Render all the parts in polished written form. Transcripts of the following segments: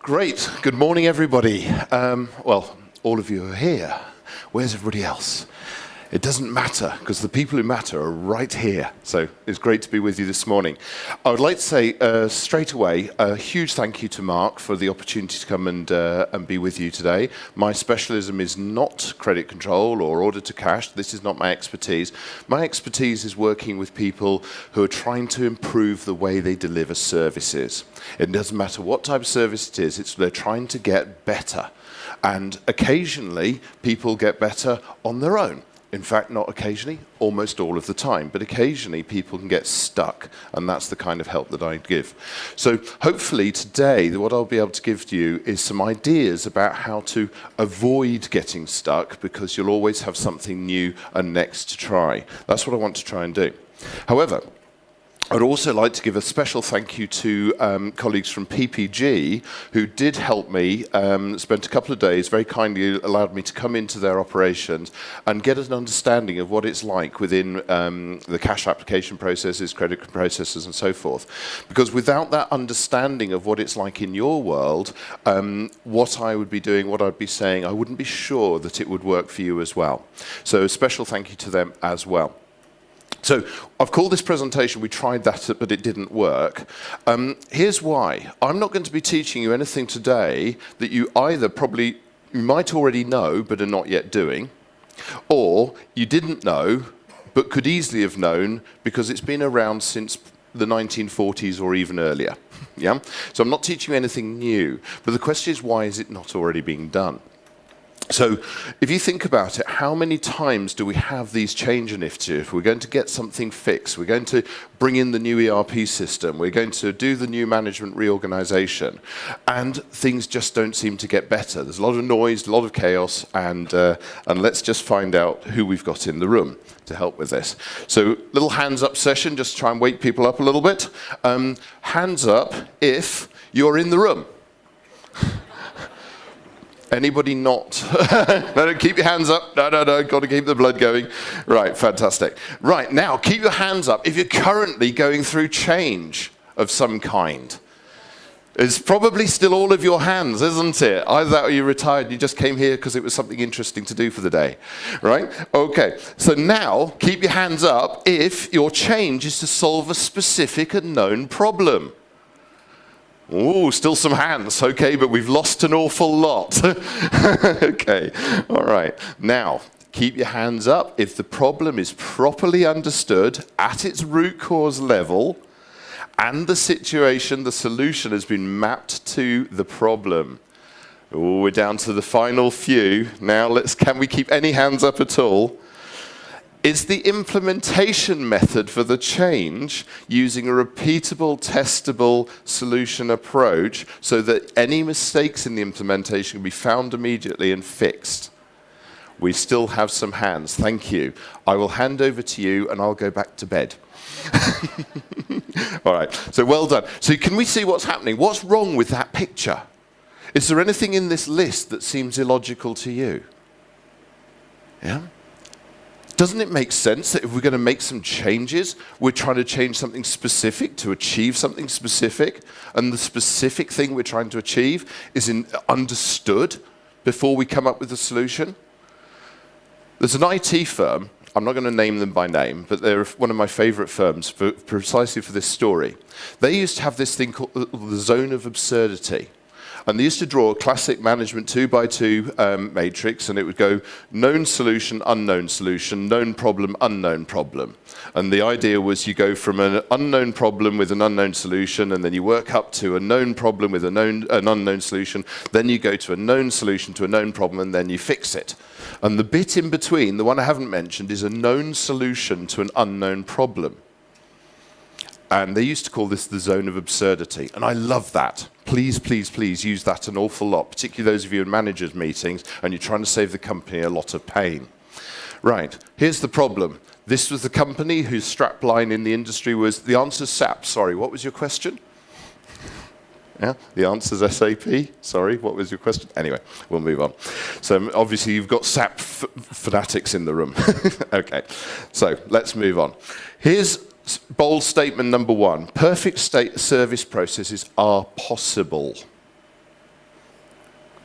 Great. Good morning, everybody. Well, all of you are here. Where's everybody else? It doesn't matter, because the people who matter are right here. So it's great to be with you this morning. I would like to say straight away a huge thank you to Mark for the opportunity to come and be with you today. My specialism is not credit control or order to cash. This is not my expertise. My expertise is working with people who are trying to improve the way they deliver services. It doesn't matter what type of service it is, they're trying to get better. And occasionally, people get better on their own. In fact, not occasionally, almost all of the time. But occasionally, people can get stuck, and that's the kind of help that I give. So hopefully today, what I'll be able to give to you is some ideas about how to avoid getting stuck, because you'll always have something new and next to try. That's what I want to try and do. However, I'd also like to give a special thank you to colleagues from PPG who did help me, spent a couple of days, very kindly allowed me to come into their operations and get an understanding of what it's like within the cash application processes, credit processes and so forth. Because without that understanding of what it's like in your world, what I would be doing, what I'd be saying, I wouldn't be sure that it would work for you as well. So a special thank you to them as well. So I've called this presentation, we tried that, but it didn't work. Here's why. I'm not going to be teaching you anything today that you either you might already know, but are not yet doing, or you didn't know, but could easily have known because it's been around since the 1940s or even earlier. Yeah? So I'm not teaching you anything new, but the question is, why is it not already being done? So if you think about it, how many times do we have these change initiatives? We're going to get something fixed. We're going to bring in the new ERP system. We're going to do the new management reorganization. And things just don't seem to get better. There's a lot of noise, a lot of chaos, and let's just find out who we've got in the room to help with this. So little hands up session, just try and wake people up a little bit. Hands up if you're in the room. Anybody not? No, keep your hands up. No, got to keep the blood going. Right, fantastic. Right, now, keep your hands up if you're currently going through change of some kind. It's probably still all of your hands, isn't it? Either that or you retired, you just came here because it was something interesting to do for the day, right? Okay, so now, keep your hands up if your change is to solve a specific and known problem. Oh, still some hands. Okay, but we've lost an awful lot. Okay, all right. Now, keep your hands up if the problem is properly understood at its root cause level and the situation, the solution has been mapped to the problem. Oh, we're down to the final few. Now, can we keep any hands up at all? Is the implementation method for the change using a repeatable, testable solution approach so that any mistakes in the implementation can be found immediately and fixed? We still have some hands. Thank you. I will hand over to you and I'll go back to bed. All right, so well done. So can we see what's happening? What's wrong with that picture? Is there anything in this list that seems illogical to you? Yeah? Doesn't it make sense that if we're going to make some changes, we're trying to change something specific to achieve something specific, and the specific thing we're trying to achieve is understood before we come up with a solution? There's an IT firm, I'm not going to name them by name, but they're one of my favorite firms precisely for this story. They used to have this thing called the zone of absurdity. And they used to draw a classic management 2x2 matrix, and it would go known solution, known problem, unknown problem. And the idea was you go from an unknown problem with an unknown solution, and then you work up to a known problem with an unknown solution, then you go to a known solution to a known problem, and then you fix it. And the bit in between, the one I haven't mentioned, is a known solution to an unknown problem. And they used to call this the zone of absurdity. And I love that. Please, please, please use that an awful lot, particularly those of you in managers' meetings, and you're trying to save the company a lot of pain. Right, here's the problem. This was the company whose strapline in the industry was, the answer's SAP. Sorry, what was your question? Yeah, the answer's SAP. Sorry, what was your question? Anyway, we'll move on. So obviously you've got SAP fanatics in the room. Okay, so let's move on. Here's bold statement number one. Perfect service processes are possible.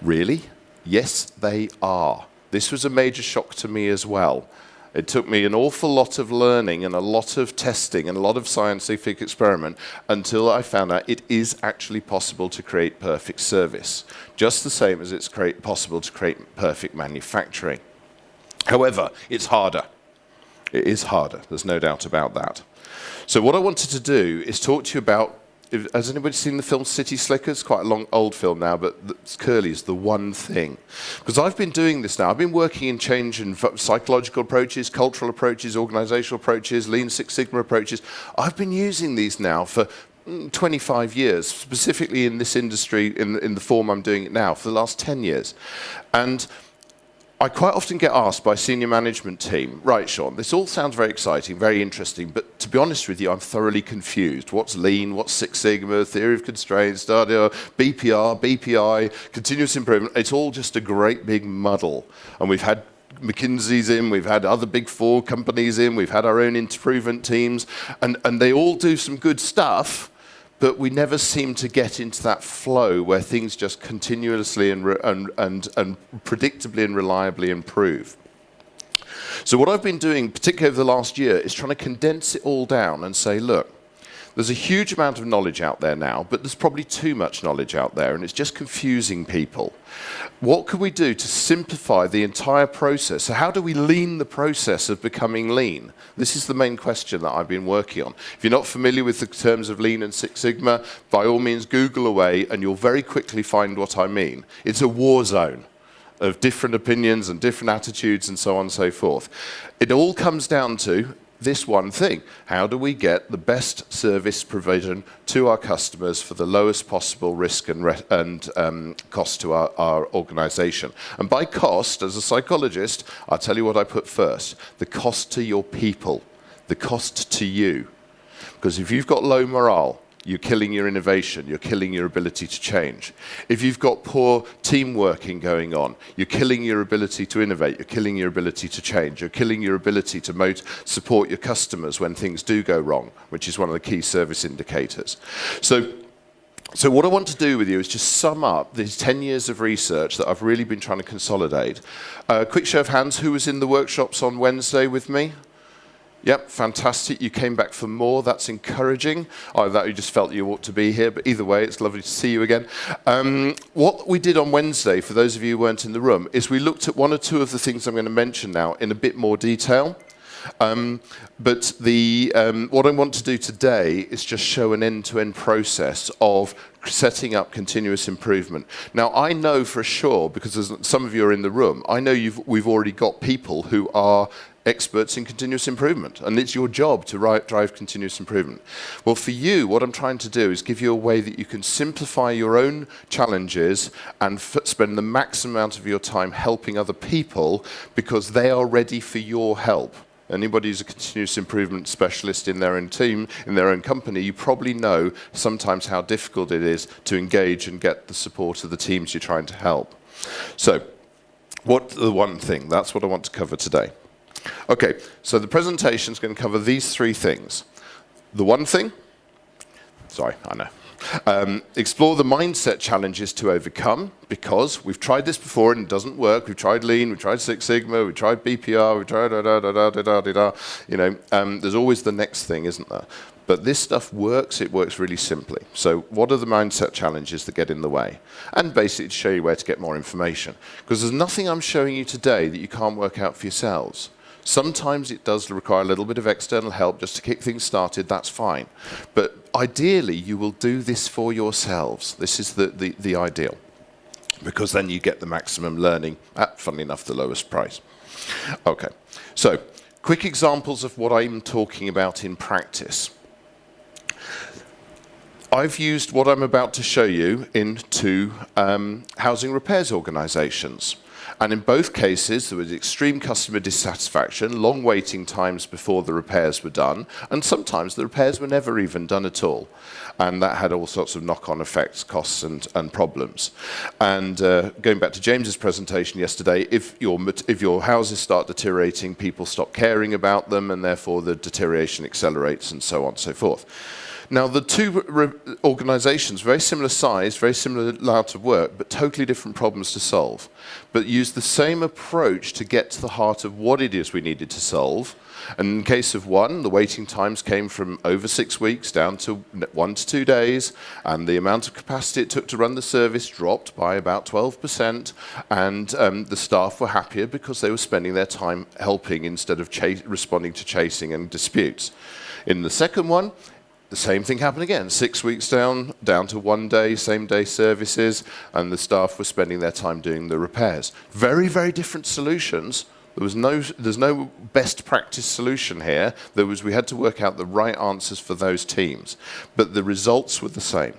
Really? Yes, they are. This was a major shock to me as well. It took me an awful lot of learning and a lot of testing and a lot of scientific experiment until I found out it is actually possible to create perfect service, just the same as it's possible to create perfect manufacturing. However, it's harder. It is harder, there's no doubt about that. So what I wanted to do is talk to you about, has anybody seen the film City Slickers? Quite a old film now, but Curly is the one thing. Because I've been doing this now. I've been working in change and psychological approaches, cultural approaches, organizational approaches, Lean Six Sigma approaches. I've been using these now for 25 years, specifically in this industry, in the form I'm doing it now, for the last 10 years. And I quite often get asked by senior management team, right, Sean, this all sounds very exciting, very interesting, but to be honest with you, I'm thoroughly confused. What's Lean, what's Six Sigma, theory of constraints, BPR, BPI, continuous improvement? It's all just a great big muddle. And we've had McKinsey's in, we've had other big four companies in, we've had our own improvement teams, and they all do some good stuff, but we never seem to get into that flow where things just continuously and predictably and reliably improve. So what I've been doing, particularly over the last year, is trying to condense it all down and say, look, there's a huge amount of knowledge out there now, but there's probably too much knowledge out there, and it's just confusing people. What can we do to simplify the entire process? So how do we lean the process of becoming lean? This is the main question that I've been working on. If you're not familiar with the terms of Lean and Six Sigma, by all means Google away, and you'll very quickly find what I mean. It's a war zone of different opinions and different attitudes and so on and so forth. It all comes down to this one thing: how do we get the best service provision to our customers for the lowest possible risk and cost to our organization? And by cost, as a psychologist, I'll tell you what I put first: the cost to your people, the cost to you. Because if you've got low morale, you're killing your innovation, you're killing your ability to change. If you've got poor team working going on, you're killing your ability to innovate, you're killing your ability to change, you're killing your ability to support your customers when things do go wrong, which is one of the key service indicators. So what I want to do with you is just sum up these 10 years of research that I've really been trying to consolidate. Quick show of hands, who was in the workshops on Wednesday with me? Yep, fantastic. You came back for more. That's encouraging. Either that or you just felt you ought to be here, but either way, it's lovely to see you again. What we did on Wednesday, for those of you who weren't in the room, is we looked at one or two of the things I'm going to mention now in a bit more detail. But what I want to do today is just show an end-to-end process of setting up continuous improvement. Now, I know for sure, because some of you are in the room, I know we've already got people who are experts in continuous improvement, and it's your job to drive continuous improvement. Well, for you, what I'm trying to do is give you a way that you can simplify your own challenges and spend the maximum amount of your time helping other people because they are ready for your help. Anybody who's a continuous improvement specialist in their own team, in their own company, you probably know sometimes how difficult it is to engage and get the support of the teams you're trying to help. So, what the one thing? That's what I want to cover today. Okay, so the presentation is going to cover these three things. The one thing, sorry, I know. Explore the mindset challenges to overcome, because we've tried this before and it doesn't work. We've tried Lean, we've tried Six Sigma, we've tried BPR, we've tried da-da-da-da-da-da-da-da. You know, there's always the next thing, isn't there? But this stuff works, it works really simply. So what are the mindset challenges that get in the way? And basically to show you where to get more information. Because there's nothing I'm showing you today that you can't work out for yourselves. Sometimes it does require a little bit of external help just to kick things started, that's fine. But ideally, you will do this for yourselves. This is the ideal, because then you get the maximum learning at, funnily enough, the lowest price. Okay, so quick examples of what I'm talking about in practice. I've used what I'm about to show you in two housing repairs organisations. And in both cases, there was extreme customer dissatisfaction, long waiting times before the repairs were done, and sometimes the repairs were never even done at all. And that had all sorts of knock-on effects, costs and problems. And going back to James's presentation yesterday, if your houses start deteriorating, people stop caring about them, and therefore the deterioration accelerates and so on and so forth. Now, the two organizations, very similar size, very similar amount of work, but totally different problems to solve, but used the same approach to get to the heart of what it is we needed to solve. And in the case of one, the waiting times came from over 6 weeks down to 1 to 2 days, and the amount of capacity it took to run the service dropped by about 12%, and the staff were happier because they were spending their time helping instead of responding to chasing and disputes. In the second one, the same thing happened again. 6 weeks down to 1 day, same day services, and the staff were spending their time doing the repairs. Very, very different solutions. There's no best practice solution here. We had to work out the right answers for those teams, but the results were the same.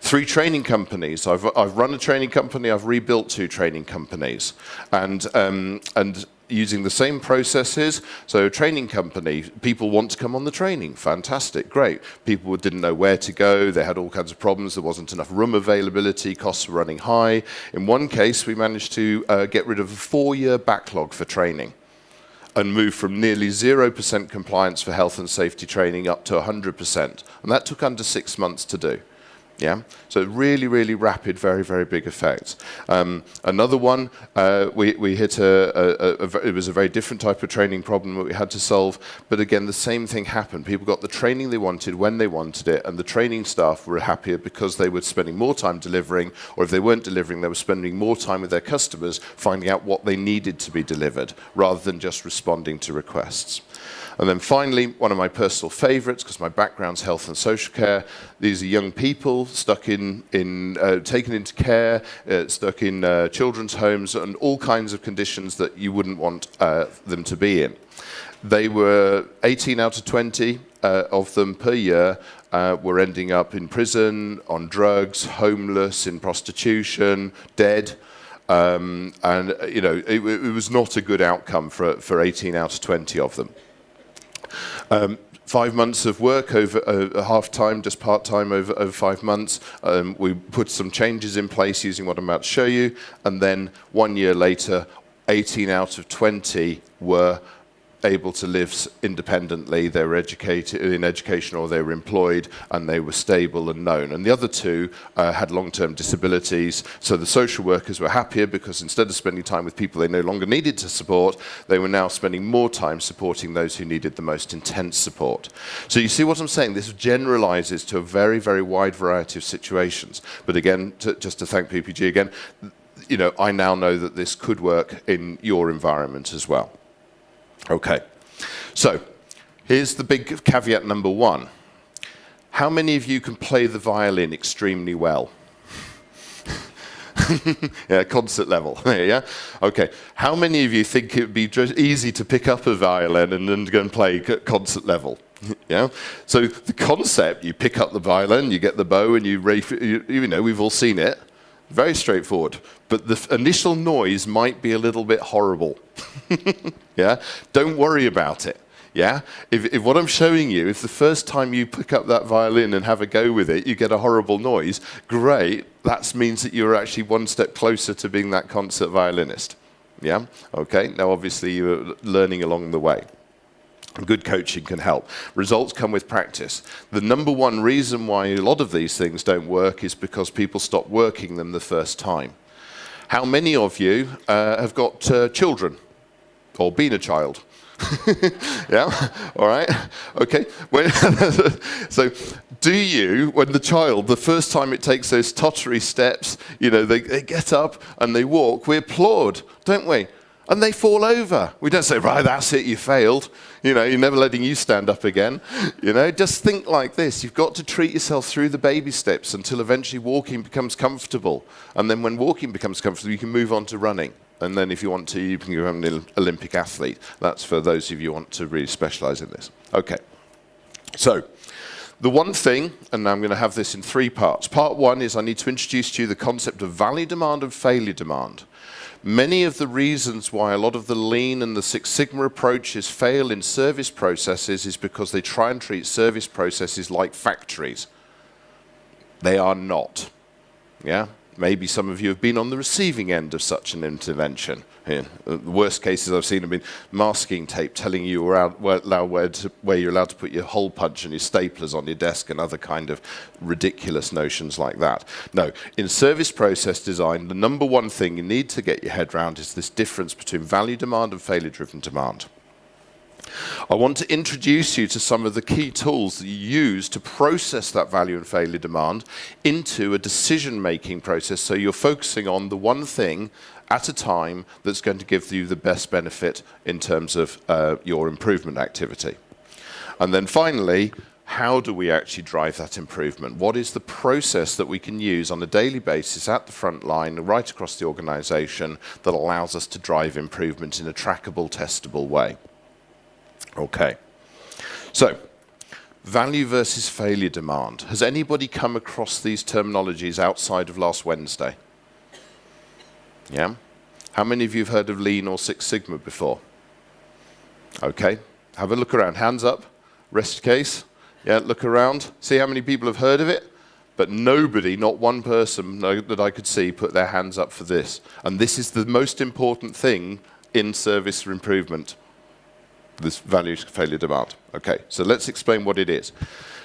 3 training companies. I've run a training company. I've rebuilt 2 training companies, and using the same processes. So a training company, people want to come on the training. Fantastic, great. People didn't know where to go. They had all kinds of problems. There wasn't enough room availability. Costs were running high. In one case, we managed to get rid of a 4-year backlog for training and move from nearly 0% compliance for health and safety training up to 100%. And that took under 6 months to do. Yeah, so really, really rapid, very, very big effects. Another one, we hit it was a very different type of training problem that we had to solve, but again, the same thing happened. People got the training they wanted when they wanted it, and the training staff were happier because they were spending more time delivering, or if they weren't delivering, they were spending more time with their customers, finding out what they needed to be delivered, rather than just responding to requests. And then finally, one of my personal favorites, because my background's health and social care, these are young people taken into care, stuck in children's homes, and all kinds of conditions that you wouldn't want them to be in. They were 18 out of 20 of them per year were ending up in prison, on drugs, homeless, in prostitution, dead. And you know, it was not a good outcome for 18 out of 20 of them. 5 months of work over half-time, just part-time over 5 months. We put some changes in place using what I'm about to show you, and then 1 year later, 18 out of 20 were able to live independently. They were educated in education, or they were employed, and they were stable and known. And the other 2 had long-term disabilities, so the social workers were happier because instead of spending time with people they no longer needed to support, they were now spending more time supporting those who needed the most intense support. So you see what I'm saying? This generalizes to a very, very wide variety of situations. But again, just to thank PPG again, you know, I now know that this could work in your environment as well. Okay, so here's the big caveat number 1. How many of you can play the violin extremely well? Yeah, concert level, yeah? Okay, how many of you think it would be easy to pick up a violin and then go and play concert level? Yeah, so the concept, you pick up the violin, you get the bow, and you know, we've all seen it. Very straightforward, but the initial noise might be a little bit horrible. Yeah, don't worry about it. Yeah, if what I'm showing you, if the first time you pick up that violin and have a go with it, you get a horrible noise, great. That means that you're actually 1 step closer to being that concert violinist. Yeah, okay. Now, obviously, you're learning along the way. Good coaching can help. Results come with practice. The number 1 reason why a lot of these things don't work is because people stop working them the first time. How many of you have got children or been a child? Yeah, all right, okay. So do you, when the child, the first time it takes those tottery steps, you know, they get up and they walk, we applaud, don't we? And they fall over. We don't say, right, that's it, you failed. You know, you're never letting you stand up again. You know, just think like this. You've got to treat yourself through the baby steps until eventually walking becomes comfortable. And then when walking becomes comfortable, you can move on to running. And then if you want to, you can become an Olympic athlete. That's for those of you who want to really specialize in this. Okay. So, the one thing, and I'm going to have this in 3 parts. Part 1 is I need to introduce to you the concept of value demand and failure demand. Many of the reasons why a lot of the Lean and the Six Sigma approaches fail in service processes is because they try and treat service processes like factories. They are not. Yeah? Maybe some of you have been on the receiving end of such an intervention. The worst cases I've seen have been masking tape telling you where you're allowed to put your hole punch and your staplers on your desk and other kind of ridiculous notions like that. No, in service process design, the number one thing you need to get your head around is this difference between value demand and failure-driven demand. I want to introduce you to some of the key tools that you use to process that value and failure demand into a decision-making process, so you're focusing on the one thing at a time that's going to give you the best benefit in terms of your improvement activity. And then finally, how do we actually drive that improvement? What is the process that we can use on a daily basis at the front line, right across the organization, that allows us to drive improvement in a trackable, testable way? Okay, so value versus failure demand. Has anybody come across these terminologies outside of last Wednesday? Yeah? How many of you have heard of Lean or Six Sigma before? Okay, have a look around. Hands up, rest case. Yeah, look around. See how many people have heard of it? But nobody, not one person that I could see, put their hands up for this. And this is the most important thing in service improvement. This value failure demand. Okay, so let's explain what it is.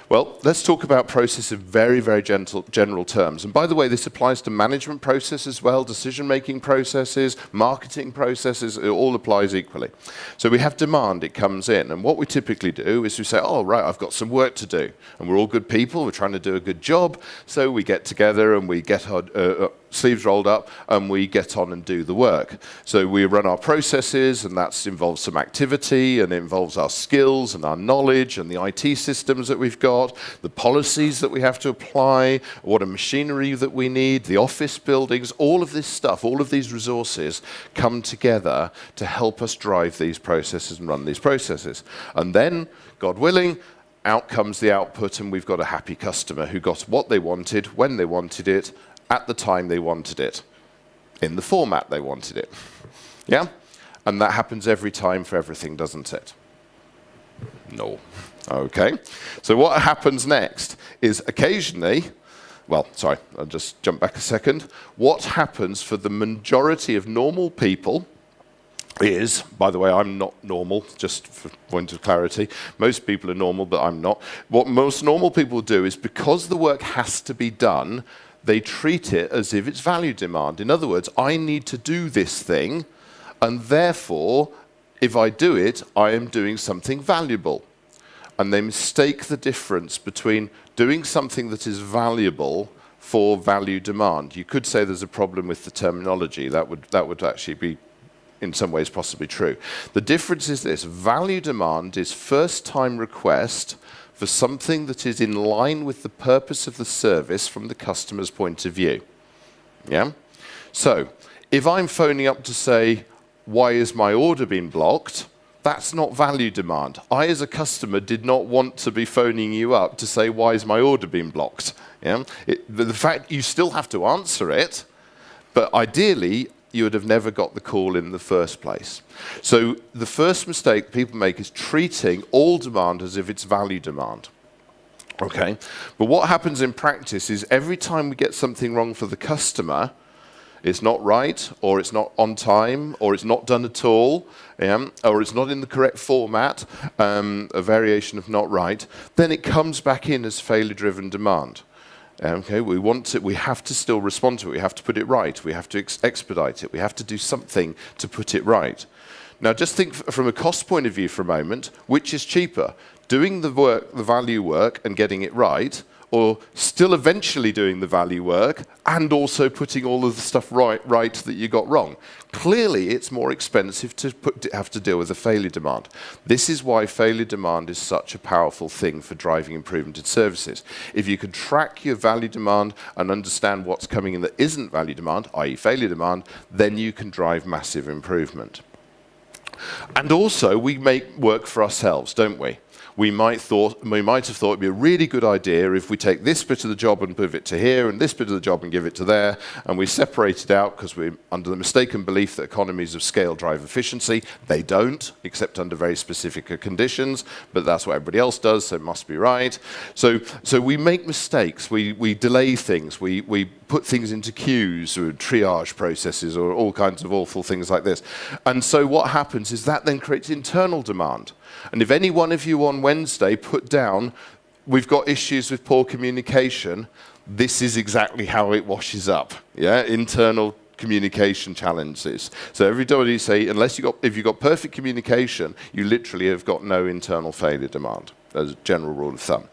Well, let's talk about process in very, very general terms. And by the way, this applies to management processes as well, decision-making processes, marketing processes, it all applies equally. So we have demand, it comes in. And what we typically do is we say, oh, right, I've got some work to do. And we're all good people, we're trying to do a good job. So we get together and we get our sleeves rolled up and we get on and do the work. So we run our processes, and that involves some activity, and it involves our skills and our knowledge and the IT systems that we've got, the policies that we have to apply, what a machinery that we need, the office buildings, all of this stuff, all of these resources come together to help us drive these processes and run these processes. And then, God willing, out comes the output, and we've got a happy customer who got what they wanted, when they wanted it, at the time they wanted it, in the format they wanted it. Yeah? And that happens every time for everything, doesn't it? No. Okay. So what happens next is occasionally, well, sorry, I'll just jump back a second. What happens for the majority of normal people is, by the way, I'm not normal, just for point of clarity. Most people are normal, but I'm not. What most normal people do is, because the work has to be done, they treat it as if it's value demand. In other words, I need to do this thing, and therefore, if I do it, I am doing something valuable. And they mistake the difference between doing something that is valuable for value demand. You could say there's a problem with the terminology. That would actually be, in some ways, possibly true. The difference is this: value demand is first-time request for something that is in line with the purpose of the service from the customer's point of view. Yeah? So, if I'm phoning up to say, why is my order being blocked? That's not value demand. I, as a customer, did not want to be phoning you up to say, why is my order being blocked? Yeah? The fact you still have to answer it, but ideally, you would have never got the call in the first place. So the first mistake people make is treating all demand as if it's value demand. Okay? But what happens in practice is every time we get something wrong for the customer, it's not right, or it's not on time, or it's not done at all, or it's not in the correct format, a variation of not right, then it comes back in as failure-driven demand. Okay, we have to still respond to it, we have to put it right, we have to expedite it, we have to do something to put it right. Now just think from a cost point of view for a moment, which is cheaper? Doing the work, the value work, and getting it right, or still eventually doing the value work and also putting all of the stuff right that you got wrong? Clearly, it's more expensive to have to deal with a failure demand. This is why failure demand is such a powerful thing for driving improvement in services. If you can track your value demand and understand what's coming in that isn't value demand, i.e. failure demand, then you can drive massive improvement. And also, we make work for ourselves, don't we? we might have thought it'd be a really good idea if we take this bit of the job and move it to here, and this bit of the job and give it to there, and we separate it out because we're under the mistaken belief that economies of scale drive efficiency. They don't, except under very specific conditions, but that's what everybody else does, so it must be right. So we make mistakes, we delay things, we put things into queues or triage processes or all kinds of awful things like this. And so what happens is that then creates internal demand. And if any one of you on Wednesday put down, we've got issues with poor communication, this is exactly how it washes up. Yeah, internal communication challenges. So everybody say, if you've got perfect communication, you literally have got no internal failure demand, as a general rule of thumb.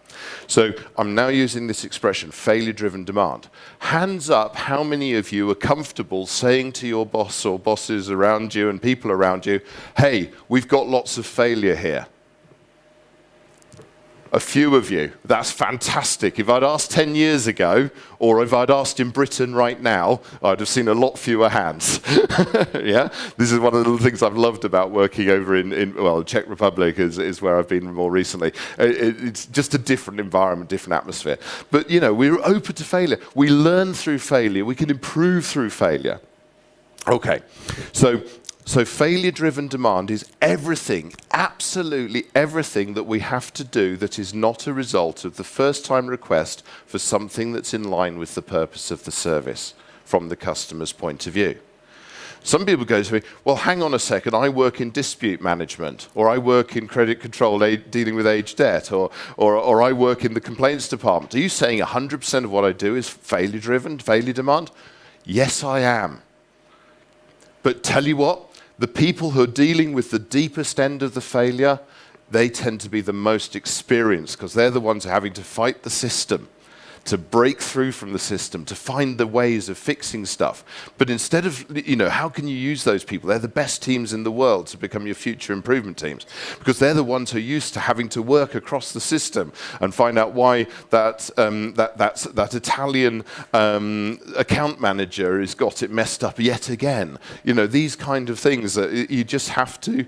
So I'm now using this expression, failure-driven demand. Hands up, how many of you are comfortable saying to your boss or bosses around you and people around you, hey, we've got lots of failure here? A few of you. That's fantastic. If I'd asked 10 years ago, or if I'd asked in Britain right now, I'd have seen a lot fewer hands. Yeah? This is one of the things I've loved about working over in the Czech Republic is where I've been more recently. It's just a different environment, different atmosphere. But, we're open to failure. We learn through failure. We can improve through failure. Okay. So failure-driven demand is everything, absolutely everything that we have to do that is not a result of the first-time request for something that's in line with the purpose of the service from the customer's point of view. Some people go to me, well, hang on a second, I work in dispute management, or I work in credit control dealing with aged debt, or I work in the complaints department. Are you saying 100% of what I do is failure-driven, failure demand? Yes, I am. But tell you what, the people who are dealing with the deepest end of the failure, they tend to be the most experienced because they're the ones having to fight the system, to break through from the system, to find the ways of fixing stuff. But instead of, how can you use those people? They're the best teams in the world to become your future improvement teams because they're the ones who are used to having to work across the system and find out why that Italian account manager has got it messed up yet again. These kind of things that you just have to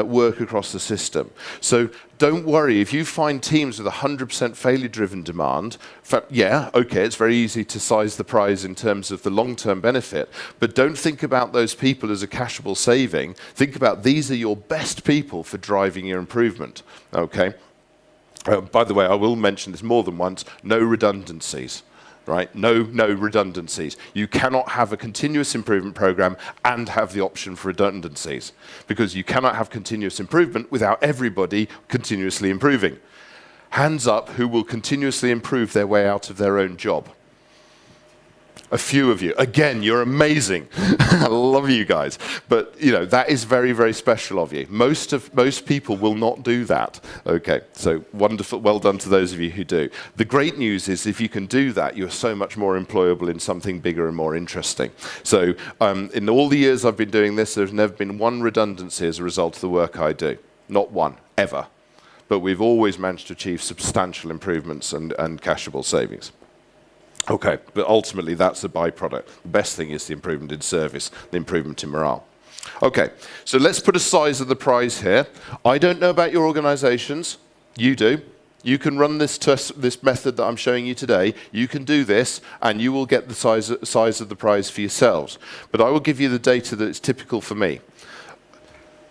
work across the system. So don't worry, if you find teams with 100% failure-driven demand, it's very easy to size the prize in terms of the long-term benefit, but don't think about those people as a cashable saving. Think about these are your best people for driving your improvement, okay? By the way, I will mention this more than once, no redundancies. Right? No redundancies. You cannot have a continuous improvement program and have the option for redundancies because you cannot have continuous improvement without everybody continuously improving. Hands up who will continuously improve their way out of their own job. A few of you. Again, you're amazing. I love you guys. But, that is very, very special of you. Most people will not do that. Okay, so wonderful. Well done to those of you who do. The great news is if you can do that, you're so much more employable in something bigger and more interesting. So in all the years I've been doing this, there's never been one redundancy as a result of the work I do. Not one, ever. But we've always managed to achieve substantial improvements and cashable savings. Okay, but ultimately that's the byproduct. The best thing is the improvement in service, the improvement in morale. Okay, so let's put a size of the prize here. I don't know about your organizations. You do. You can run this method that I'm showing you today. You can do this, and you will get the size of the prize for yourselves. But I will give you the data that is typical for me.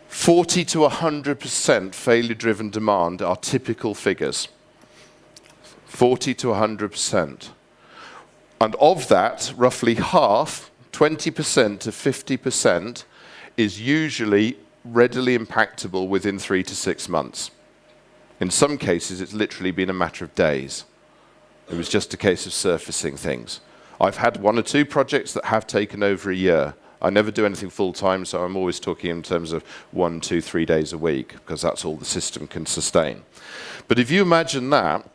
40 to 100% failure-driven demand are typical figures. 40 to 100%. And of that, roughly half, 20% to 50%, is usually readily impactable within 3 to 6 months. In some cases, it's literally been a matter of days. It was just a case of surfacing things. I've had 1 or 2 projects that have taken over a year. I never do anything full-time, so I'm always talking in terms of 1, 2, 3 days a week, because that's all the system can sustain. But if you imagine that,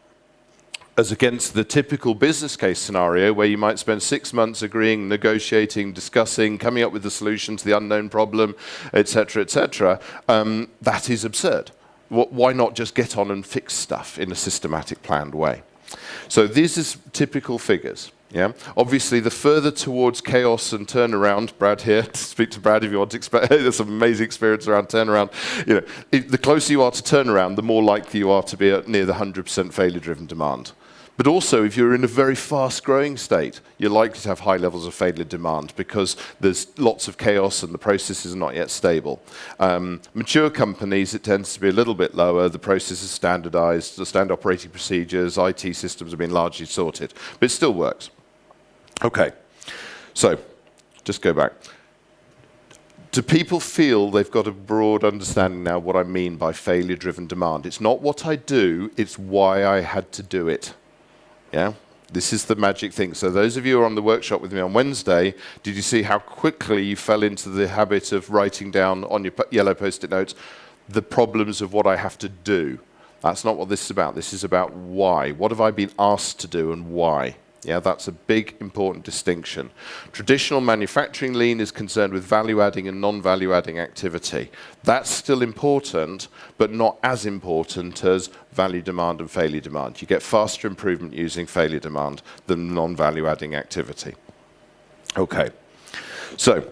as against the typical business case scenario where you might spend 6 months agreeing, negotiating, discussing, coming up with the solution to the unknown problem, etc., that is absurd. Why not just get on and fix stuff in a systematic, planned way? So this is typical figures. Yeah. Obviously, the further towards chaos and turnaround, Brad here, to speak to Brad if you want to there's some amazing experience around turnaround. You know, the closer you are to turnaround, the more likely you are to be at near the 100% failure-driven demand. But also, if you're in a very fast-growing state, you're likely to have high levels of failure demand because there's lots of chaos and the processes are not yet stable. Mature companies, it tends to be a little bit lower. The process is standardized, the standard operating procedures, IT systems have been largely sorted, but it still works. Okay, so just go back. Do people feel they've got a broad understanding now what I mean by failure-driven demand? It's not what I do, it's why I had to do it. Yeah, this is the magic thing. So those of you who are on the workshop with me on Wednesday, did you see how quickly you fell into the habit of writing down on your yellow post-it notes the problems of what I have to do? That's not what this is about. This is about why. What have I been asked to do and why? Yeah, that's a big, important distinction. Traditional manufacturing lean is concerned with value-adding and non-value-adding activity. That's still important, but not as important as value demand and failure demand. You get faster improvement using failure demand than non-value-adding activity. Okay, so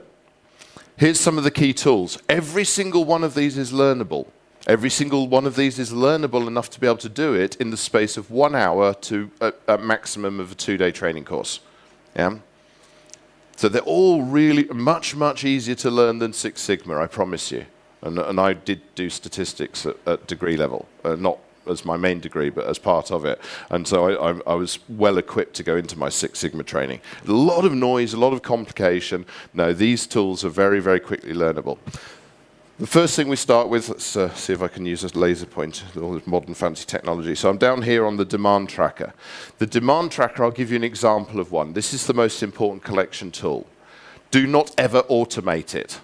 here's some of the key tools. Every single one of these is learnable. Every single one of these is learnable enough to be able to do it in the space of 1 hour to a maximum of a 2-day training course. Yeah? So they're all really much, much easier to learn than Six Sigma, I promise you. And I did do statistics at degree level, not as my main degree, but as part of it. And so I was well equipped to go into my Six Sigma training. A lot of noise, a lot of complication. No, these tools are very, very quickly learnable. The first thing we start with, let's see if I can use a laser pointer, all this modern fancy technology. So I'm down here on the demand tracker. The demand tracker, I'll give you an example of one. This is the most important collection tool. Do not ever automate it.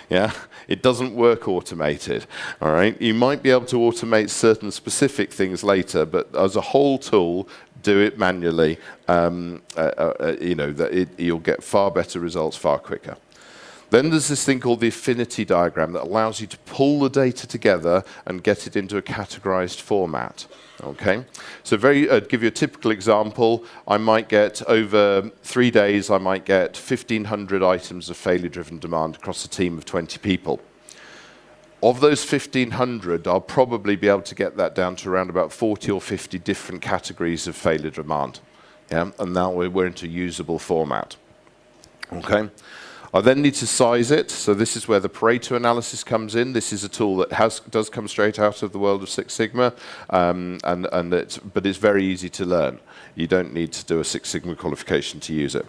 Yeah, it doesn't work automated. All right, you might be able to automate certain specific things later, but as a whole tool, do it manually. You know, you'll get far better results far quicker. Then there's this thing called the affinity diagram that allows you to pull the data together and get it into a categorized format. Okay, so give you a typical example. I might get over 3 days, I might get 1,500 items of failure-driven demand across a team of 20 people. Of those 1,500, I'll probably be able to get that down to around about 40 or 50 different categories of failure demand. Yeah, and now we're into usable format. Okay. I then need to size it, so this is where the Pareto analysis comes in. This is a tool that does come straight out of the world of Six Sigma, but it's very easy to learn. You don't need to do a Six Sigma qualification to use it.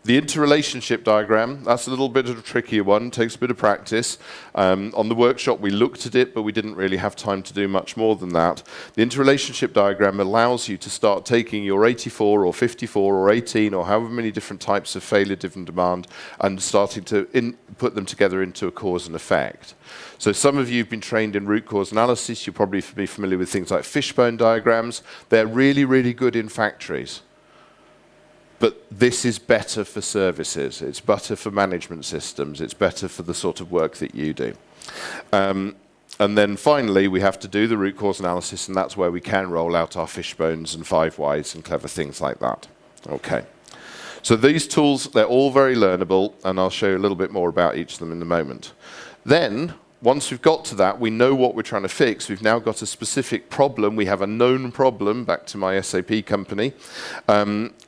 The interrelationship diagram, that's a little bit of a trickier one, takes a bit of practice. On the workshop we looked at it, but we didn't really have time to do much more than that. The interrelationship diagram allows you to start taking your 84 or 54 or 18 or however many different types of failure-driven demand and starting to put them together into a cause and effect. So some of you have been trained in root cause analysis, you'll probably be familiar with things like fishbone diagrams. They're really, really good in factories. But this is better for services, it's better for management systems, it's better for the sort of work that you do. And then finally, we have to do the root cause analysis, and that's where we can roll out our fishbones and 5 whys and clever things like that. Okay. So these tools, they're all very learnable, and I'll show you a little bit more about each of them in a moment. Then, once we've got to that, we know what we're trying to fix. We've now got a specific problem. We have a known problem, back to my SAP company.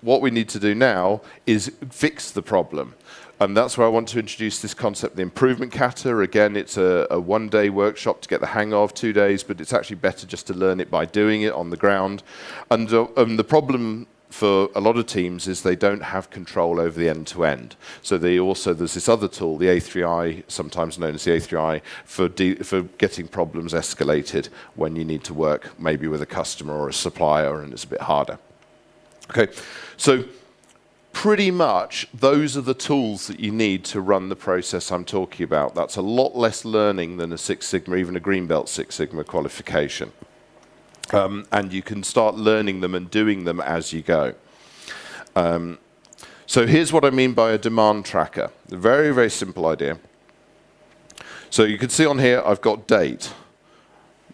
What we need to do now is fix the problem. And that's where I want to introduce this concept, the improvement kata. Again, it's a 1-day workshop to get the hang of, 2 days, but it's actually better just to learn it by doing it on the ground. And the problem for a lot of teams is they don't have control over the end-to-end. So there's this other tool, the A3I, sometimes known as the A3I, for getting problems escalated when you need to work maybe with a customer or a supplier and it's a bit harder. Okay, so pretty much those are the tools that you need to run the process I'm talking about. That's a lot less learning than a Six Sigma, even a Green Belt Six Sigma qualification. And you can start learning them and doing them as you go. So here's what I mean by a demand tracker. A very, very simple idea. So you can see on here, I've got date.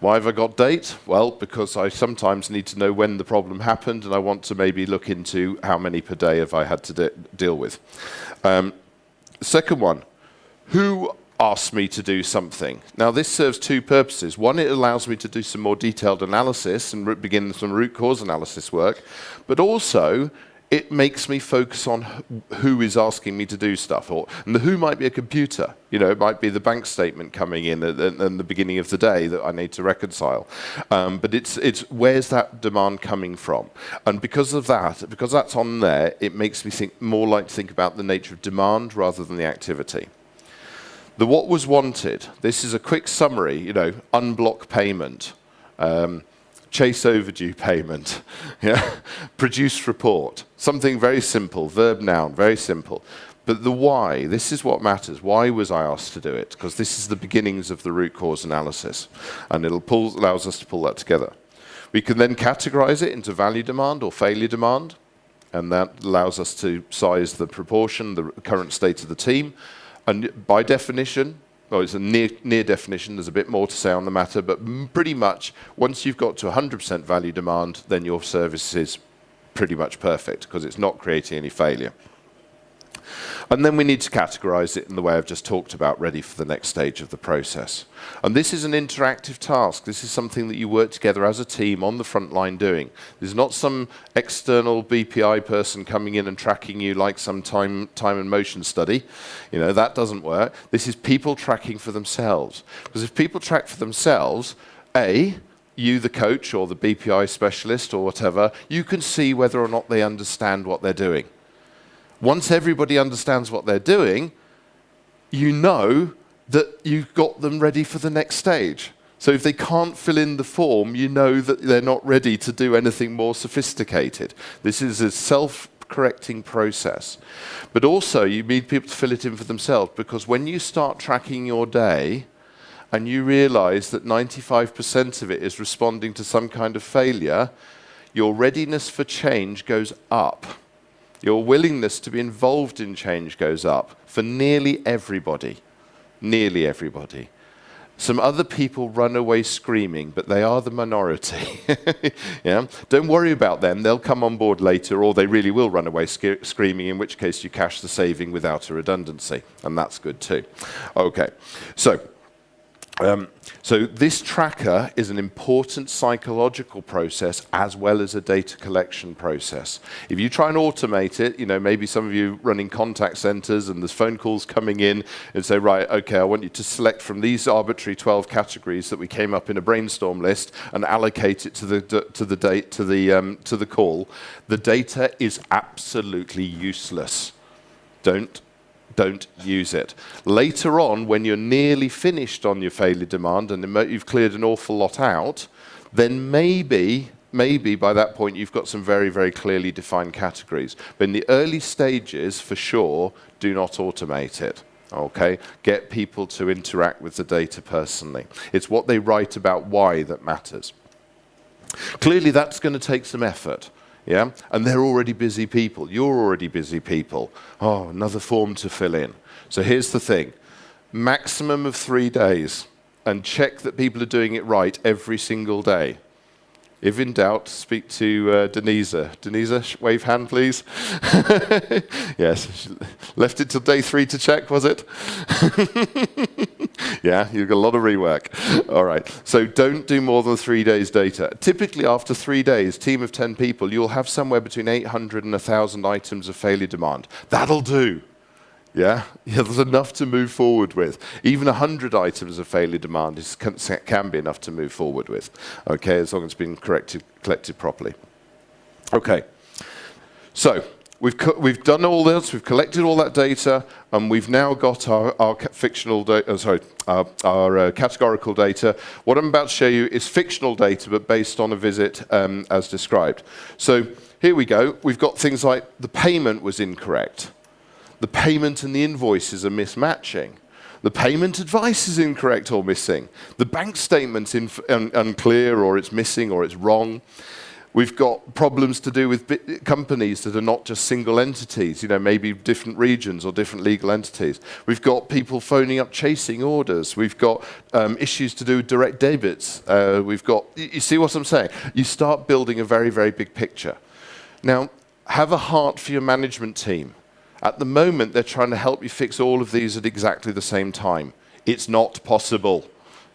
Why have I got date? Well, because I sometimes need to know when the problem happened, and I want to maybe look into how many per day have I had to deal with. Second one, who asked me to do something? Now, this serves two purposes. One, it allows me to do some more detailed analysis and begin some root cause analysis work, but also it makes me focus on who is asking me to do stuff. And the who might be a computer. It might be the bank statement coming in at the beginning of the day that I need to reconcile. But it's where's that demand coming from? And because of that, because that's on there, it makes me more like to think about the nature of demand rather than the activity. The what was wanted, this is a quick summary, unblock payment, chase overdue payment, produce report, something very simple, verb, noun, very simple. But the why, this is what matters. Why was I asked to do it? Because this is the beginnings of the root cause analysis, and allows us to pull that together. We can then categorize it into value demand or failure demand, and that allows us to size the proportion, the current state of the team. And by definition, well, it's a near definition, there's a bit more to say on the matter, but pretty much once you've got to 100% value demand, then your service is pretty much perfect because it's not creating any failure. And then we need to categorize it in the way I've just talked about, ready for the next stage of the process. And this is an interactive task. This is something that you work together as a team on the front line doing. There's not some external BPI person coming in and tracking you like some time and motion study. That doesn't work. This is people tracking for themselves. Because if people track for themselves, you, the coach or the BPI specialist or whatever, you can see whether or not they understand what they're doing. Once everybody understands what they're doing, you know that you've got them ready for the next stage. So if they can't fill in the form, you know that they're not ready to do anything more sophisticated. This is a self-correcting process. But also, you need people to fill it in for themselves, because when you start tracking your day and you realize that 95% of it is responding to some kind of failure, your readiness for change goes up. Your willingness to be involved in change goes up for nearly everybody. Nearly everybody. Some other people run away screaming, but they are the minority. Don't worry about them. They'll come on board later, or they really will run away screaming, in which case you cash the saving without a redundancy. And that's good too. Okay, so this tracker is an important psychological process as well as a data collection process. If you try and automate it, maybe some of you running contact centers and there's phone calls coming in and say, right, okay, I want you to select from these arbitrary 12 categories that we came up in a brainstorm list and allocate it to the call. The data is absolutely useless. Don't use it. Later on, when you're nearly finished on your failure demand and you've cleared an awful lot out, then maybe by that point you've got some very, very clearly defined categories. But in the early stages, for sure, do not automate it. Okay? Get people to interact with the data personally. It's what they write about why that matters. Clearly, that's going to take some effort. Yeah, and they're already busy people. You're already busy people. Oh, another form to fill in. So here's the thing. Maximum of 3 days, and check that people are doing it right every single day. If in doubt, speak to Denisa. Denisa, wave hand, please. Yes, left it till day 3 to check, was it? Yeah, you've got a lot of rework. All right, so don't do more than 3 days data. Typically, after 3 days, team of 10 people, you'll have somewhere between 800 and 1,000 items of failure demand. That'll do. Yeah, there's enough to move forward with. Even 100 items of failure demand can be enough to move forward with. Okay, as long as it's been collected properly. Okay, so we've done all this. We've collected all that data, and we've now got our fictional data. Our categorical data. What I'm about to show you is fictional data, but based on a visit as described. So here we go. We've got things like the payment was incorrect. The payment and the invoices are mismatching. The payment advice is incorrect or missing. The bank statement's unclear, or it's missing, or it's wrong. We've got problems to do with companies that are not just single entities, maybe different regions or different legal entities. We've got people phoning up chasing orders. We've got issues to do with direct debits. You see what I'm saying? You start building a very, very big picture. Now, have a heart for your management team. At the moment, they're trying to help you fix all of these at exactly the same time. It's not possible.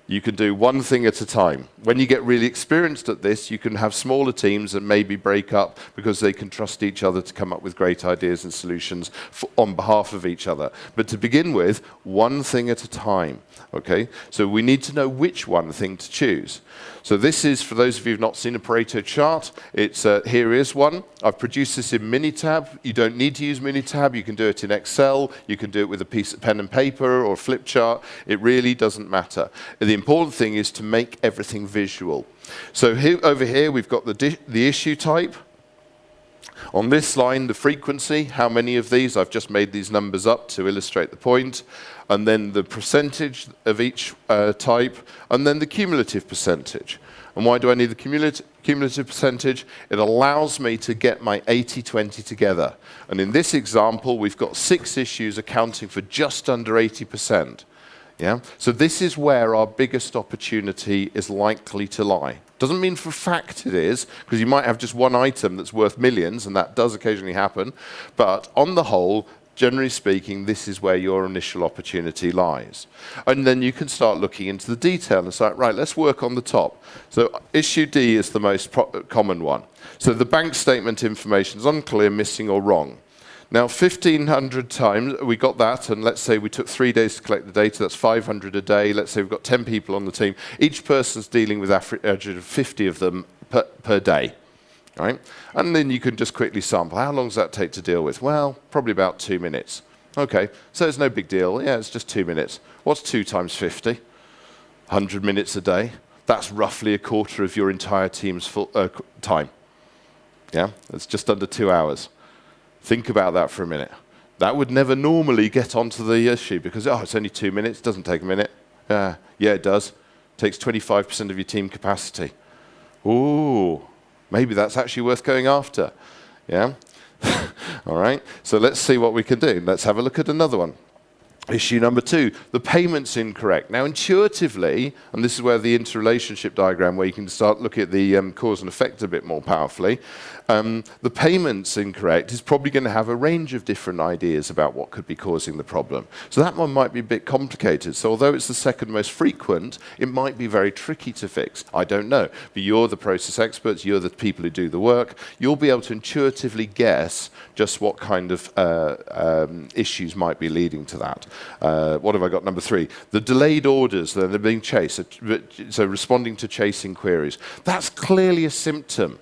You can do one thing at a time. When you get really experienced at this, you can have smaller teams and maybe break up because they can trust each other to come up with great ideas and solutions on behalf of each other. But to begin with, one thing at a time. Okay? So we need to know which one thing to choose. So this is, for those of you who've not seen a Pareto chart, here is one. I've produced this in Minitab. You don't need to use Minitab. You can do it in Excel. You can do it with a piece of pen and paper or a flip chart. It really doesn't matter. The important thing is to make everything visual. So over here, we've got the issue type. On this line, the frequency, how many of these? I've just made these numbers up to illustrate the point. And then the percentage of each type, and then the cumulative percentage. And why do I need the cumulative percentage? It allows me to get my 80-20 together. And in this example, we've got 6 issues accounting for just under 80%. Yeah? So this is where our biggest opportunity is likely to lie. Doesn't mean for a fact it is, because you might have just one item that's worth millions, and that does occasionally happen. But on the whole, generally speaking, this is where your initial opportunity lies. And then you can start looking into the detail and say, right, let's work on the top. So issue D is the most common one. So the bank statement information is unclear, missing, or wrong. Now, 1,500 times, we got that, and let's say we took 3 days to collect the data, that's 500 a day. Let's say we've got 10 people on the team. Each person's dealing with average of 50 of them per day. Right? And then you can just quickly sample. How long does that take to deal with? Well, probably about 2 minutes. Okay, so it's no big deal. Yeah, it's just 2 minutes. What's 2 times 50? 100 minutes a day. That's roughly a quarter of your entire team's full time. Yeah, it's just under 2 hours. Think about that for a minute. That would never normally get onto the issue because, it's only 2 minutes, doesn't take a minute. Yeah, it does. Takes 25% of your team capacity. Ooh. Maybe that's actually worth going after. Yeah? All right. So let's see what we can do. Let's have a look at another one. Issue number 2, the payment's incorrect. Now, intuitively, and this is where the interrelationship diagram, where you can start looking at the cause and effect a bit more powerfully, the payment's incorrect is probably going to have a range of different ideas about what could be causing the problem. So that one might be a bit complicated. So although it's the second most frequent, it might be very tricky to fix. I don't know. But you're the process experts. You're the people who do the work. You'll be able to intuitively guess just what kind of issues might be leading to that. What have I got? Number 3, the delayed orders, they're being chased, so responding to chasing queries. That's clearly a symptom.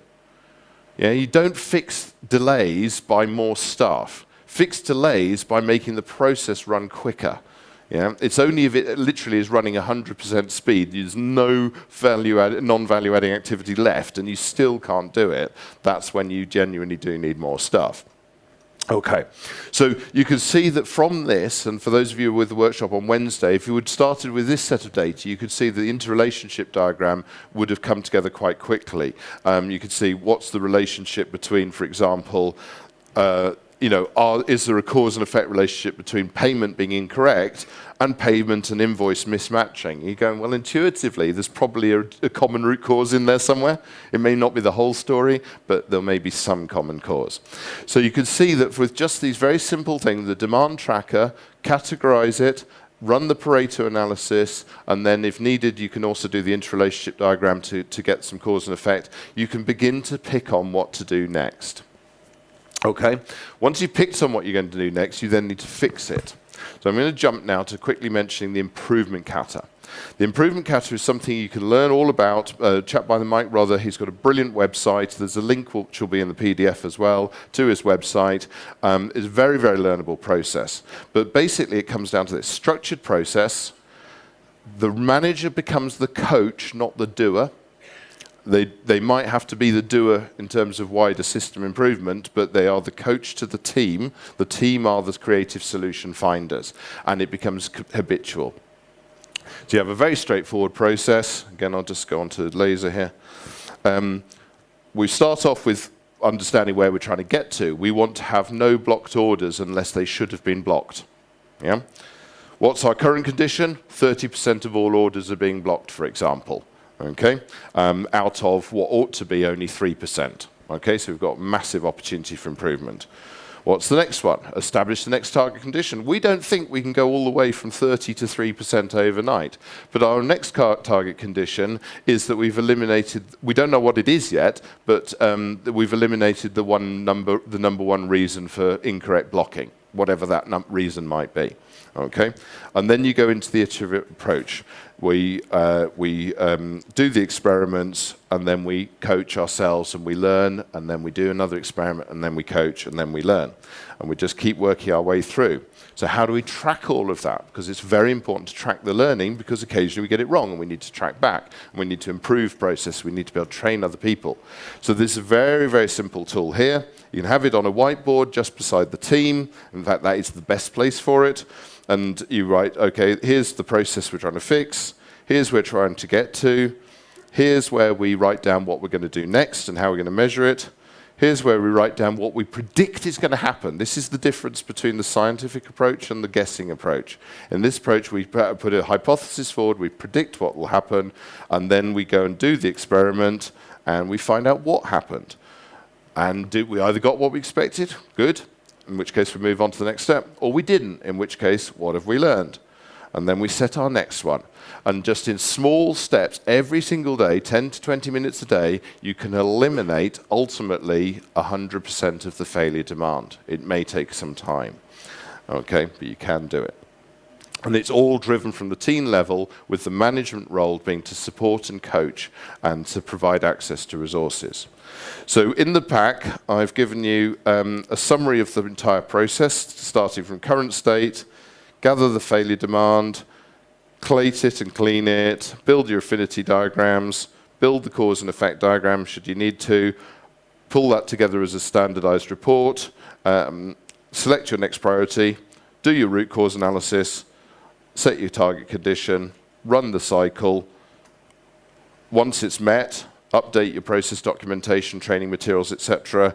Yeah, you don't fix delays by more staff. Fix delays by making the process run quicker. Yeah, it's only if it literally is running 100% speed, there's no non-value adding activity left, and you still can't do it. That's when you genuinely do need more staff. Okay, so you can see that from this, and for those of you with the workshop on Wednesday, if you had started with this set of data, you could see the interrelationship diagram would have come together quite quickly. You could see what's the relationship between, for example, is there a cause and effect relationship between payment being incorrect and payment and invoice mismatching? You're going, well, intuitively, there's probably a common root cause in there somewhere. It may not be the whole story, but there may be some common cause. So you can see that with just these very simple things, the demand tracker, categorize it, run the Pareto analysis, and then if needed, you can also do the interrelationship diagram to get some cause and effect. You can begin to pick on what to do next. Okay, once you've picked on what you're going to do next, you then need to fix it. So I'm going to jump now to quickly mentioning the improvement kata. The improvement kata is something you can learn all about. A chap by the Mike Rother, he's got a brilliant website. There's a link which will be in the PDF as well to his website. It's a very, very learnable process. But basically it comes down to this structured process. The manager becomes the coach, not the doer. They might have to be the doer in terms of wider system improvement, but they are the coach to the team. The team are the creative solution finders, and it becomes habitual. So you have a very straightforward process. Again, I'll just go on to laser here. we start off with understanding where we're trying to get to. We want to have no blocked orders unless they should have been blocked. Yeah? What's our current condition? 30% of all orders are being blocked, for example. Okay? Out of what ought to be only 3%. Okay, so we've got massive opportunity for improvement. What's the next one? Establish the next target condition. We don't think we can go all the way from 30 to 3% overnight, but our next target condition is that we've eliminated, we don't know what it is yet, but we've eliminated the number one reason for incorrect blocking, whatever that reason might be. Okay, and then you go into the iterative approach. We do the experiments, and then we coach ourselves, and we learn, and then we do another experiment, and then we coach, and then we learn. And we just keep working our way through. So how do we track all of that? Because it's very important to track the learning, because occasionally we get it wrong, and we need to track back, and we need to improve process, we need to be able to train other people. So there's a very, very simple tool here. You can have it on a whiteboard just beside the team. In fact, that is the best place for it. And you write, okay, here's the process we're trying to fix. Here's where we're trying to get to. Here's where we write down what we're going to do next and how we're going to measure it. Here's where we write down what we predict is going to happen. This is the difference between the scientific approach and the guessing approach. In this approach, we put a hypothesis forward, we predict what will happen, and then we go and do the experiment, and we find out what happened. And we either got what we expected, good, in which case we move on to the next step, or we didn't, in which case, what have we learned? And then we set our next one. And just in small steps, every single day, 10 to 20 minutes a day, you can eliminate, ultimately, 100% of the failure demand. It may take some time, okay, but you can do it. And it's all driven from the team level, with the management role being to support and coach and to provide access to resources. So in the pack, I've given you a summary of the entire process, starting from current state, gather the failure demand, collate it and clean it, build your affinity diagrams, build the cause and effect diagram should you need to, pull that together as a standardized report, select your next priority, do your root cause analysis, set your target condition, run the cycle. Once it's met, update your process documentation, training materials, etc.,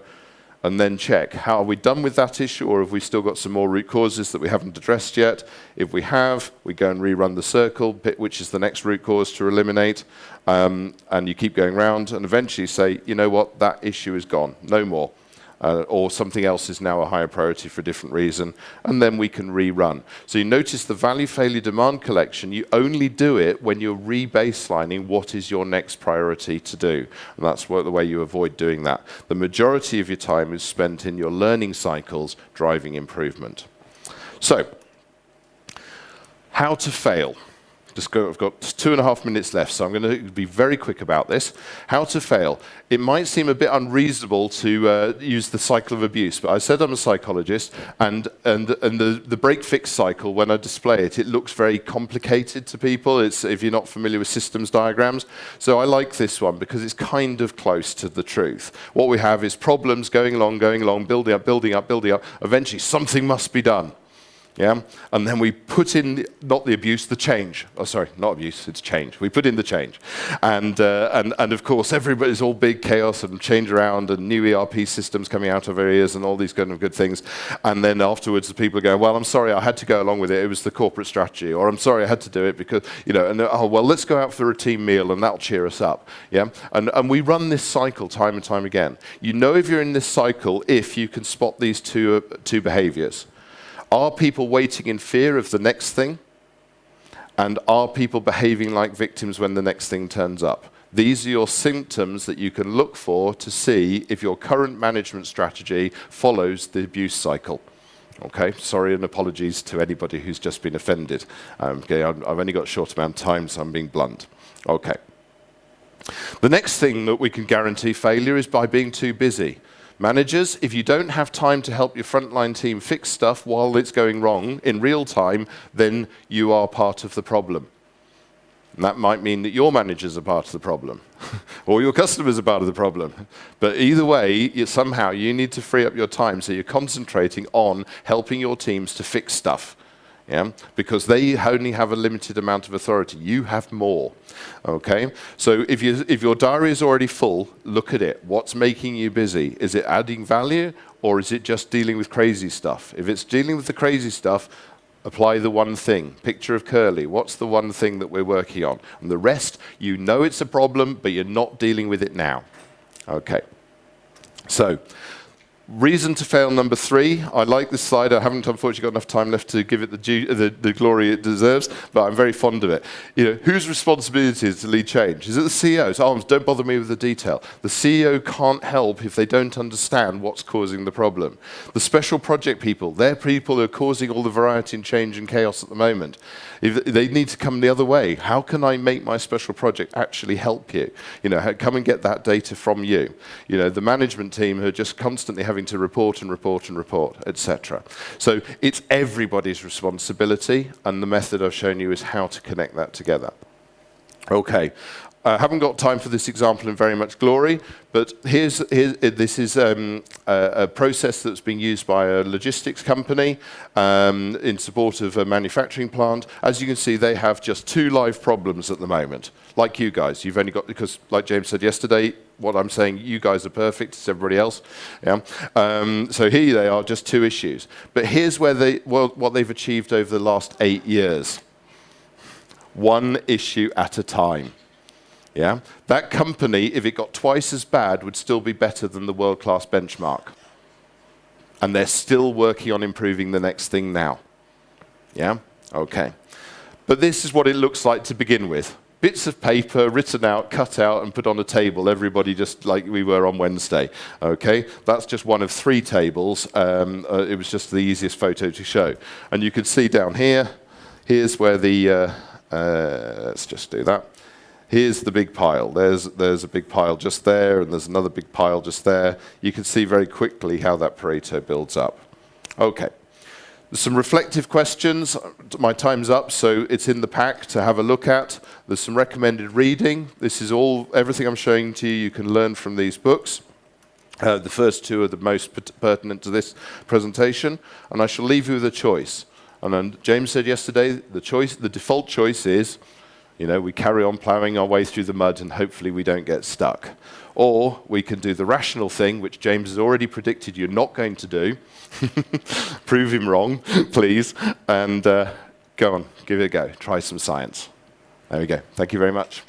and then check, how are we done with that issue, or have we still got some more root causes that we haven't addressed yet? If we have, we go and rerun the circle, which is the next root cause to eliminate, and you keep going round, and eventually say, you know what, that issue is gone, no more. Or something else is now a higher priority for a different reason, and then we can rerun. So you notice the value failure demand collection, you only do it when you're re-baselining what is your next priority to do. And that's the way you avoid doing that. The majority of your time is spent in your learning cycles driving improvement. So, how to fail. I've got 2.5 minutes left, so I'm going to be very quick about this. How to fail. It might seem a bit unreasonable to use the cycle of abuse, but I said I'm a psychologist, and the break-fix cycle, when I display it, it looks very complicated to people. It's, if you're not familiar with systems diagrams. So I like this one because it's kind of close to the truth. What we have is problems going along, building up. Eventually, something must be done. Yeah, and then we put in not the abuse, the change. Oh, sorry, not abuse, it's change. We put in the change, and of course everybody's all big chaos and change around and new ERP systems coming out of our ears and all these kind of good things. And then afterwards, the people are going, "Well, I'm sorry, I had to go along with it. It was the corporate strategy," or "I'm sorry, I had to do it because And oh well, let's go out for a team meal and that'll cheer us up." Yeah, and we run this cycle time and time again. You know if you're in this cycle if you can spot these two behaviors. Are people waiting in fear of the next thing? And are people behaving like victims when the next thing turns up? These are your symptoms that you can look for to see if your current management strategy follows the abuse cycle. Okay, sorry and apologies to anybody who's just been offended. Okay, I've only got a short amount of time, so I'm being blunt. Okay. The next thing that we can guarantee failure is by being too busy. Managers, if you don't have time to help your frontline team fix stuff while it's going wrong in real time, then you are part of the problem. And that might mean that your managers are part of the problem, or your customers are part of the problem. But either way, somehow you need to free up your time so you're concentrating on helping your teams to fix stuff. Yeah, because they only have a limited amount of authority. You have more. Okay, so if your diary is already full, look at it. What's making you busy? Is it adding value, or is it just dealing with crazy stuff? If it's dealing with the crazy stuff, apply the one thing. Picture of Curly. What's the one thing that we're working on? And the rest, you know it's a problem, but you're not dealing with it now. Okay. So, reason to fail number 3. I like this slide. I haven't unfortunately got enough time left to give it the glory it deserves, but I'm very fond of it. You know, whose responsibility is to lead change? Is it the CEO's? Oh, don't bother me with the detail. The CEO can't help if they don't understand what's causing the problem. The special project people, they're people who are causing all the variety and change and chaos at the moment. If they need to come the other way. How can I make my special project actually help you? You know, come and get that data from you. You know, the management team who are just constantly having to report and report and report, etc. So it's everybody's responsibility, and the method I've shown you is how to connect that together. Okay. I haven't got time for this example in very much glory, but this is a process that's being used by a logistics company in support of a manufacturing plant. As you can see, they have just 2 live problems at the moment. Like you guys, you've only got, because like James said yesterday, what I'm saying, you guys are perfect, it's everybody else. Yeah. So here they are, just 2 issues. But here's where what they've achieved over the last 8 years. 1 issue at a time. Yeah, that company, if it got twice as bad, would still be better than the world-class benchmark. And they're still working on improving the next thing now. Yeah, okay. But this is what it looks like to begin with. Bits of paper written out, cut out, and put on a table, everybody just like we were on Wednesday. Okay, that's just one of 3 tables. It was just the easiest photo to show. And you can see down here, here's where the, let's just do that. Here's the big pile. There's a big pile just there, and there's another big pile just there. You can see very quickly how that Pareto builds up. Okay. There's some reflective questions. My time's up, so it's in the pack to have a look at. There's some recommended reading. This is everything I'm showing to you, you can learn from these books. The first 2 are the most pertinent to this presentation, and I shall leave you with a choice. And James said yesterday, the default choice is, you know, we carry on plowing our way through the mud and hopefully we don't get stuck. Or we can do the rational thing, which James has already predicted you're not going to do. Prove him wrong, please. And go on, give it a go. Try some science. There we go. Thank you very much.